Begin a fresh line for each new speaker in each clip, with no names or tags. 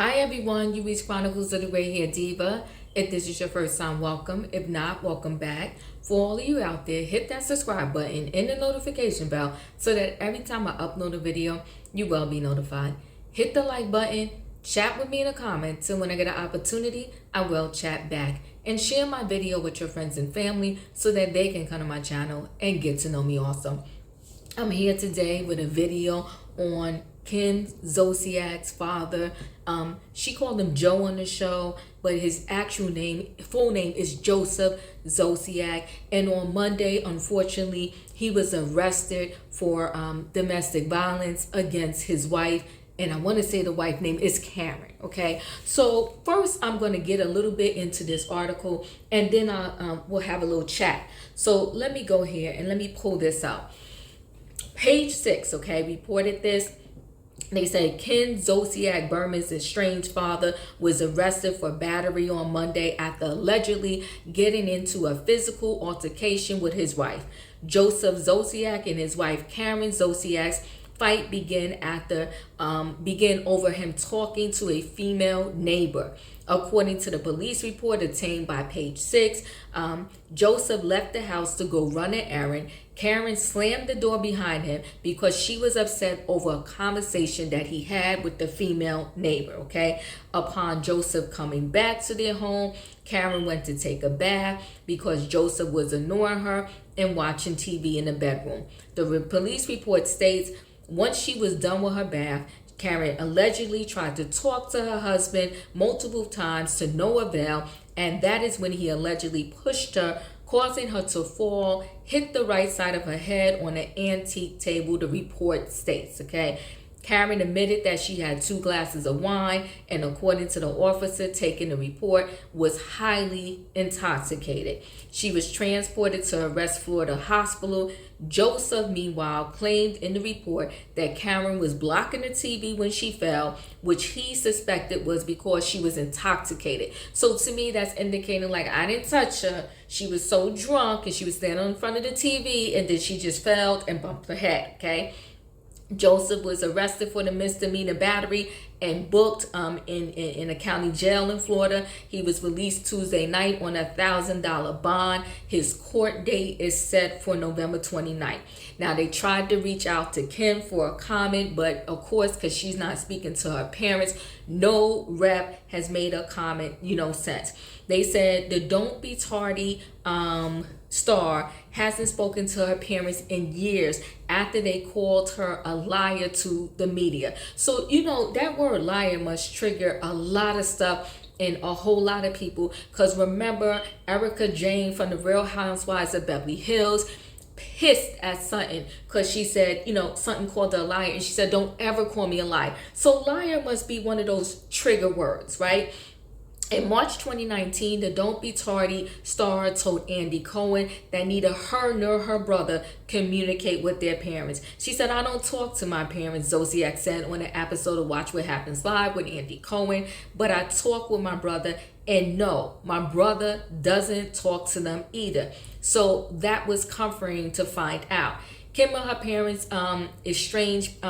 Hi everyone, you reached Chronicles of the Gray Hair Diva. If this is your first time, welcome. If not, welcome back. For all of you out there, hit that subscribe button and the notification bell so that every time I upload a video, you will be notified. Hit the like button, chat with me in the comments, and when I get an opportunity, I will chat back. And share my video with your friends and family so that they can come to my channel and get to know me also. I'm here today with a video on Kim Zolciak's father. She called him Joe on the show, but his full name is Joseph Zolciak. And on Monday, unfortunately, he was arrested for domestic violence against his wife. And I want to say the wife's name is Karen, okay? So first, I'm going to get a little bit into this article, and then we'll have a little chat. So let me go here and let me pull this out. Page 6, okay, reported this. They say Kim Zolciak Berman's estranged father was arrested for battery on Monday after allegedly getting into a physical altercation with his wife. Joseph Zolciak and his wife Karen Zolciak's fight began over him talking to a female neighbor. According to the police report obtained by Page 6, Joseph left the house to go run an errand. Karen slammed the door behind him because she was upset over a conversation that he had with the female neighbor, okay? Upon Joseph coming back to their home, Karen went to take a bath because Joseph was annoying her and watching TV in the bedroom. The police report states once she was done with her bath, Karen allegedly tried to talk to her husband multiple times to no avail, and that is when he allegedly pushed her, causing her to fall, hit the right side of her head on an antique table, the report states, okay? Karen admitted that she had 2 glasses of wine and, according to the officer taking the report, was highly intoxicated. She was transported to a West Florida hospital. Joseph, meanwhile, claimed in the report that Karen was blocking the TV when she fell, which he suspected was because she was intoxicated. So to me, that's indicating like, I didn't touch her. She was so drunk and she was standing in front of the TV and then she just fell and bumped her head, okay? Joseph was arrested for the misdemeanor battery and booked in a county jail in Florida. He was released Tuesday night on $1,000 bond. His court date is set for November 29th. Now, they tried to reach out to Kim for a comment, but of course, because she's not speaking to her parents, no rep has made a comment, since. They said the Don't Be Tardy star hasn't spoken to her parents in years after they called her a liar to the media. So, that word liar must trigger a lot of stuff in a whole lot of people. Because remember, Erica Jane from the Real Housewives of Beverly Hills pissed at Sutton because she said, Sutton called her a liar, and she said, don't ever call me a liar. So liar must be one of those trigger words, right? In March 2019, the Don't Be Tardy star told Andy Cohen that neither her nor her brother communicate with their parents. She said, I don't talk to my parents, Zolciak said on an episode of Watch What Happens Live with Andy Cohen, but I talk with my brother, and no, my brother doesn't talk to them either. So that was comforting to find out. Kim and her parents' estranged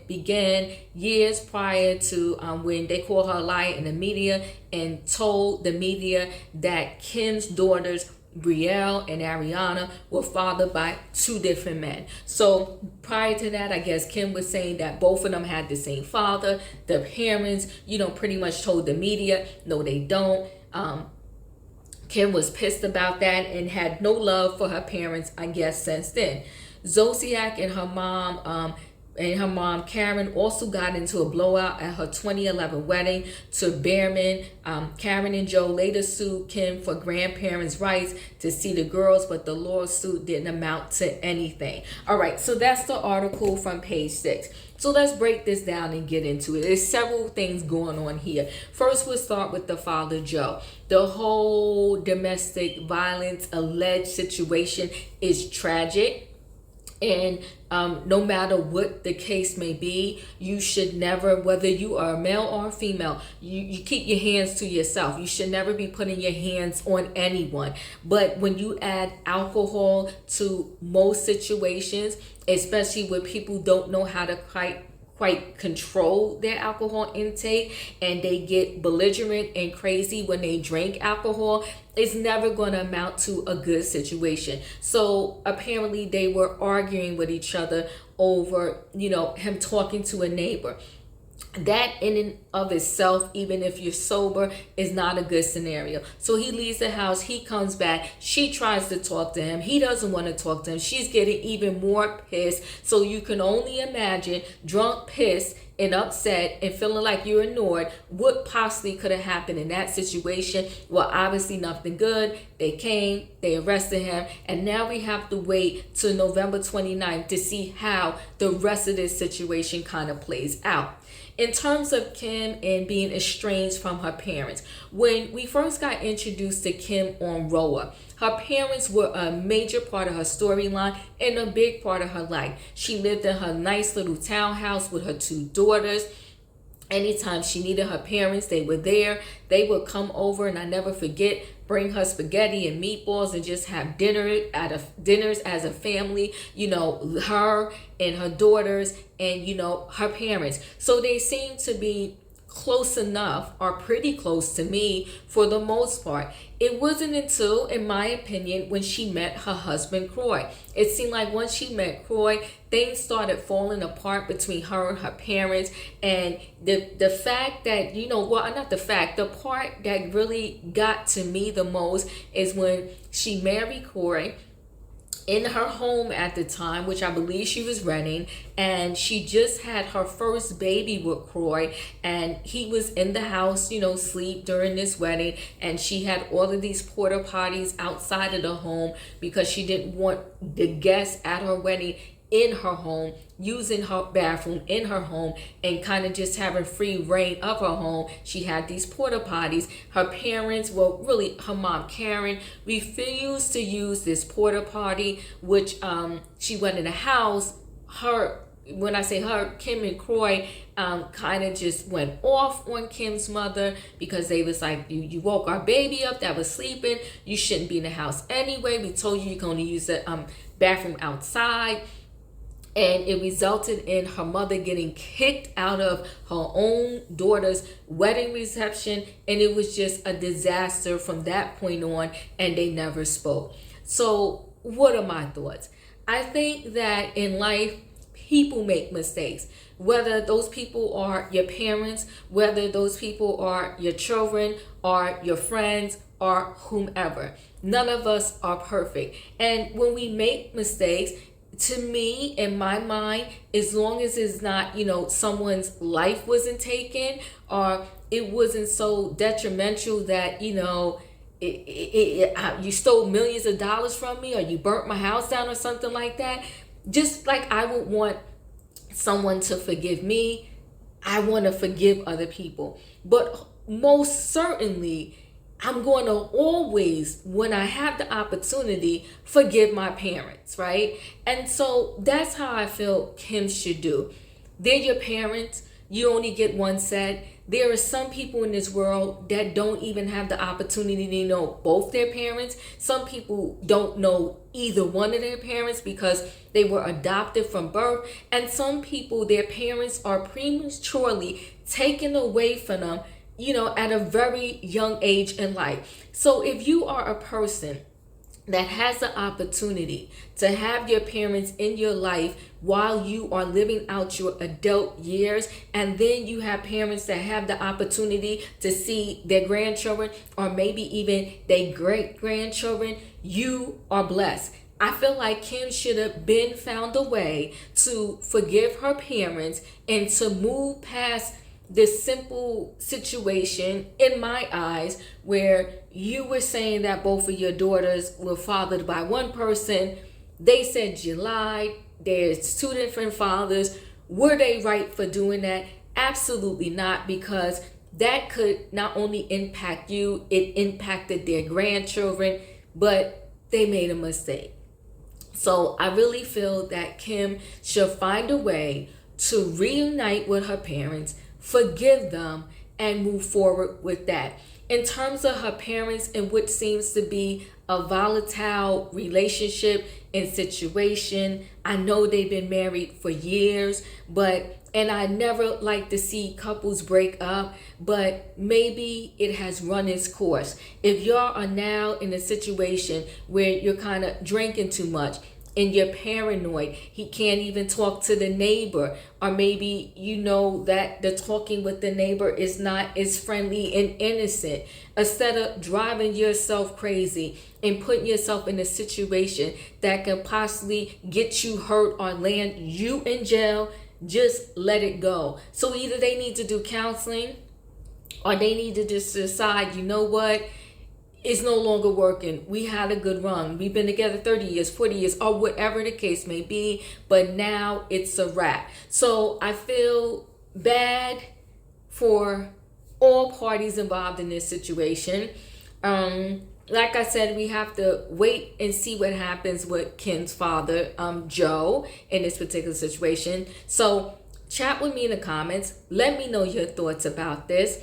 began years prior to when they called her a liar in the media and told the media that Kim's daughters, Brielle and Ariana, were fathered by 2 different men. So prior to that, I guess Kim was saying that both of them had the same father. The parents, pretty much told the media, no, they don't. Kim was pissed about that and had no love for her parents, I guess, since then. Zolciak and her mom Karen also got into a blowout at her 2011 wedding to Behrman. Karen and Joe later sued Kim for grandparents' rights to see the girls, but the lawsuit didn't amount to anything. All right, so that's the article from Page 6. So let's break this down and get into it. There's several things going on here. First, we'll start with the father, Joe. The whole domestic violence alleged situation is tragic. And no matter what the case may be, you should never, whether you are a male or a female, you keep your hands to yourself. You should never be putting your hands on anyone. But when you add alcohol to most situations, especially when people don't know how to quite control their alcohol intake and they get belligerent and crazy when they drink alcohol, it's never going to amount to a good situation. So apparently they were arguing with each other over, him talking to a neighbor. That in and of itself, even if you're sober, is not a good scenario. So he leaves the house, he comes back, she tries to talk to him, he doesn't want to talk to him, she's getting even more pissed. So you can only imagine, drunk, pissed, and upset and feeling like you're annoyed, what possibly could have happened in that situation. Well, obviously nothing good. They came, they arrested him, and now we have to wait till November 29th to see how the rest of this situation kind of plays out. In terms of Kim and being estranged from her parents, when we first got introduced to Kim on RHOA, her parents were a major part of her storyline and a big part of her life. She lived in her nice little townhouse with her 2 daughters. Anytime she needed her parents, they were there. They would come over, and I never forget, bring her spaghetti and meatballs and just have dinners as a family, her and her daughters and, her parents. So they seem to be close enough, or pretty close to me for the most part. It wasn't until, in my opinion, when she met her husband Croy. It seemed like once she met Croy, things started falling apart between her and her parents. And the fact that, the part that really got to me the most is when she married Croy in her home at the time, which I believe she was renting, and she just had her first baby with Croy, and he was in the house, sleep during this wedding, and she had all of these porta potties outside of the home because she didn't want the guests at her wedding in her home, using her bathroom in her home, and kind of just having free reign of her home. She had these porta potties. Her parents, well, really her mom Karen, refused to use this porta potty, which she went in the house. When I say her, Kim and Croy kind of just went off on Kim's mother because they was like, you woke our baby up that was sleeping. You shouldn't be in the house anyway. We told you can only use the bathroom outside. And it resulted in her mother getting kicked out of her own daughter's wedding reception. And it was just a disaster from that point on, and they never spoke. So what are my thoughts? I think that in life, people make mistakes. Whether those people are your parents, whether those people are your children, or your friends, or whomever. None of us are perfect. And when we make mistakes, to me, in my mind, as long as it's not, someone's life wasn't taken, or it wasn't so detrimental that, you stole millions of dollars from me, or you burnt my house down or something like that. Just like I would want someone to forgive me, I want to forgive other people. But most certainly, I'm going to always, when I have the opportunity, forgive my parents, right? And so that's how I feel Kim should do. They're your parents. You only get one set. There are some people in this world that don't even have the opportunity to know both their parents. Some people don't know either one of their parents because they were adopted from birth. And some people, their parents are prematurely taken away from them, at a very young age in life. So if you are a person that has the opportunity to have your parents in your life while you are living out your adult years, and then you have parents that have the opportunity to see their grandchildren or maybe even their great-grandchildren, you are blessed. I feel like Kim should have been found a way to forgive her parents and to move past this simple situation, in my eyes, where you were saying that both of your daughters were fathered by one person. They said you lied. There's 2 different fathers. Were they right for doing that? Absolutely not, because that could not only impact you, it impacted their grandchildren, but they made a mistake. So I really feel that Kim should find a way to reunite with her parents, forgive them, and move forward with that. in terms of her parents and what seems to be a volatile relationship and situation. I know they've been married for years, and I never like to see couples break up, but maybe it has run its course. If y'all are now in a situation where you're kind of drinking too much and you're paranoid, he can't even talk to the neighbor, or maybe you know that the talking with the neighbor is not as friendly and innocent. Instead of driving yourself crazy and putting yourself in a situation that can possibly get you hurt or land you in jail, just let it go. So either they need to do counseling, or they need to just decide, you know what, it's no longer working. We had a good run. We've been together 30 years, 40 years, or whatever the case may be, but now it's a wrap. So I feel bad for all parties involved in this situation. Like I said, we have to wait and see what happens with Kim's father, Joe, in this particular situation. So chat with me in the comments. Let me know your thoughts about this.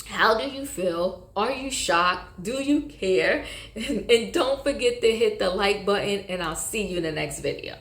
How do you feel? Are you shocked? Do you care? And don't forget to hit the like button, and I'll see you in the next video.